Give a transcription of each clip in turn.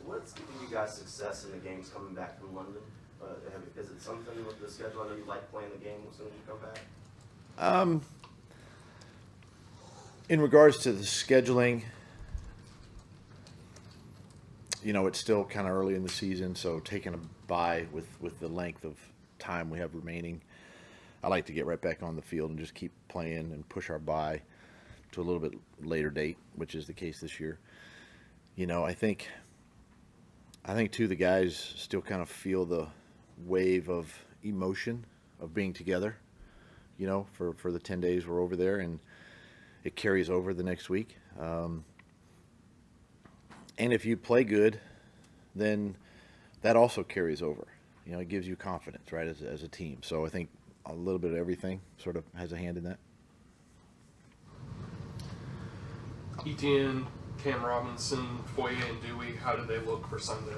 What's giving you guys success in the games coming back from London? Is it something with the schedule? I know you like playing the game as soon as you come back. In regards to the scheduling, it's still kind of early in the season, so taking a bye with the length of time we have remaining, I like to get right back on the field and just keep playing and push our bye to a little bit later date, which is the case this year. I think too, the guys still kind of feel the wave of emotion of being together, for the 10 days we're over there, and it carries over the next week. And if you play good, then that also carries over. It gives you confidence, right, as a team. So I think a little bit of everything sort of has a hand in that. Etienne, Cam Robinson, Foye, and Dewey, how do they look for Sunday?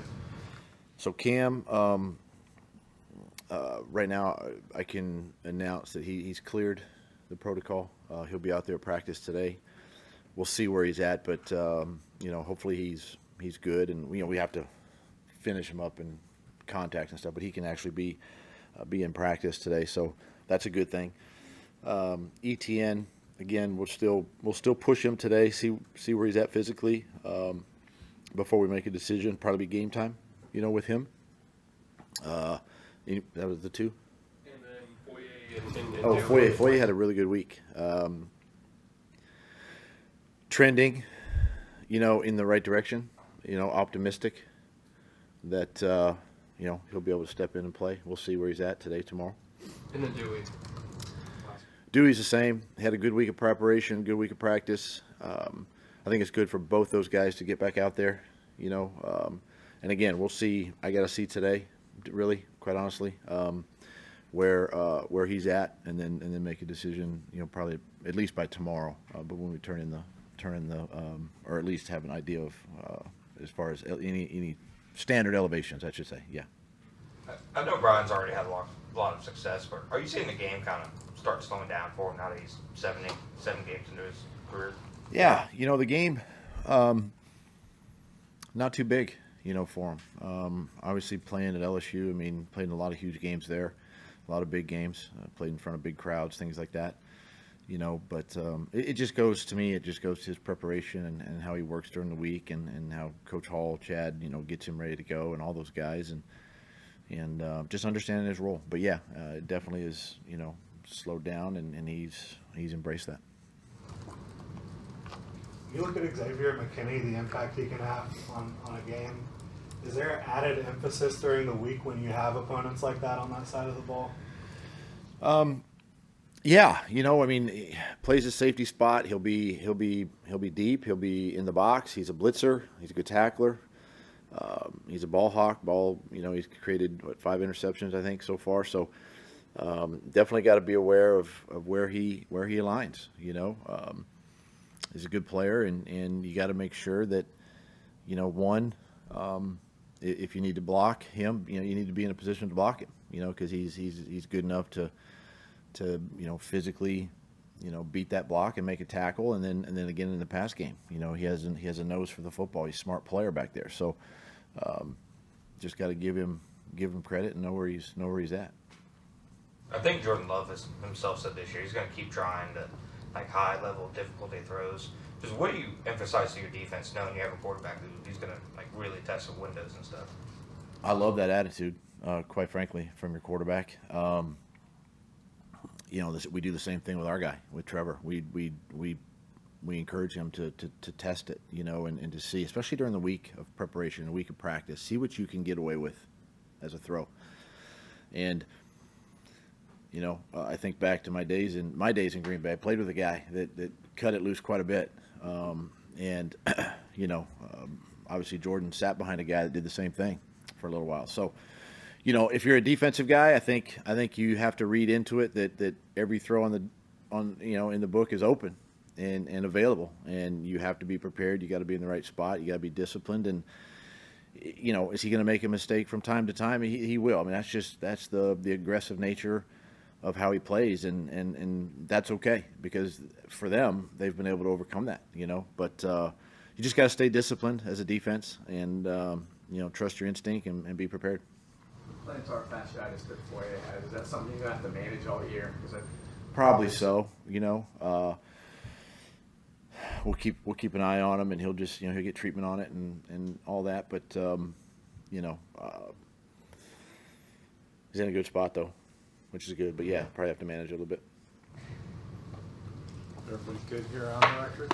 So Cam, right now I can announce that he's cleared the protocol. He'll be out there at practice today. We'll see where he's at, but hopefully he's good, and we have to finish him up in contacts and stuff. But he can actually be in practice today, so that's a good thing. ETN, again, we'll still push him today, see where he's at physically before we make a decision. Probably game time, with him. That was the two. And then Foye and Foye had a really good week. Trending, in the right direction. Optimistic that he'll be able to step in and play. We'll see where he's at today, tomorrow. And then Dewey. Dewey's the same. Had a good week of preparation, good week of practice. I think it's good for both those guys to get back out there. And again, we'll see. I got to see today, really, quite honestly, where he's at, and then make a decision. Probably at least by tomorrow. But when we turn in the or at least have an idea of as far as any standard elevations, I should say. Yeah. I know Brian's already had a lot of success, but are you seeing the game kind of start slowing down for him now that he's seven games into his career? Yeah, the game, not too big, for him. Obviously playing at LSU, played in a lot of huge games there, a lot of big games, played in front of big crowds, things like that. But it just goes to me. It just goes to his preparation and how he works during the week, and how Coach Hall, Chad, gets him ready to go, and all those guys, and just understanding his role. But yeah, it definitely is slowed down, and he's embraced that. You look at Xavier McKinney, the impact he can have on a game. Is there added emphasis during the week when you have opponents like that on that side of the ball? Yeah, he plays his safety spot. He'll be deep. He'll be in the box. He's a blitzer. He's a good tackler. He's a ball hawk. He's created 5 interceptions, I think, so far. So definitely got to be aware of where he aligns. He's a good player, and you got to make sure that if you need to block him, you need to be in a position to block him. Because he's good enough to physically, beat that block and make a tackle, and then again in the pass game, he has a nose for the football. He's a smart player back there. So, just got to give him credit and know where he's at. I think Jordan Love has himself said this year he's going to keep trying to high level difficulty throws. Just what do you emphasize to your defense, knowing you have a quarterback who's going to really test the windows and stuff? I love that attitude, quite frankly, from your quarterback. We do the same thing with our guy, with Trevor. We encourage him to test it, and to see, especially during the week of preparation, a week of practice, see what you can get away with as a throw. And I think back to my days in Green Bay. I played with a guy that cut it loose quite a bit, and obviously Jordan sat behind a guy that did the same thing for a little while. So. If you're a defensive guy, I think you have to read into it that every throw in the book is open and available, and you have to be prepared. You got to be in the right spot. You got to be disciplined, and is he going to make a mistake from time to time? He will. That's the aggressive nature of how he plays, and that's okay, because for them, they've been able to overcome that. But you just got to stay disciplined as a defense and trust your instinct and be prepared. Plantar fasciitis that Foye had, is that something you're going to have to manage all year? Probably so. We'll keep an eye on him, and he'll just he'll get treatment on it and all that. But he's in a good spot though, which is good. But yeah, probably have to manage it a little bit. Everybody's good here on the record?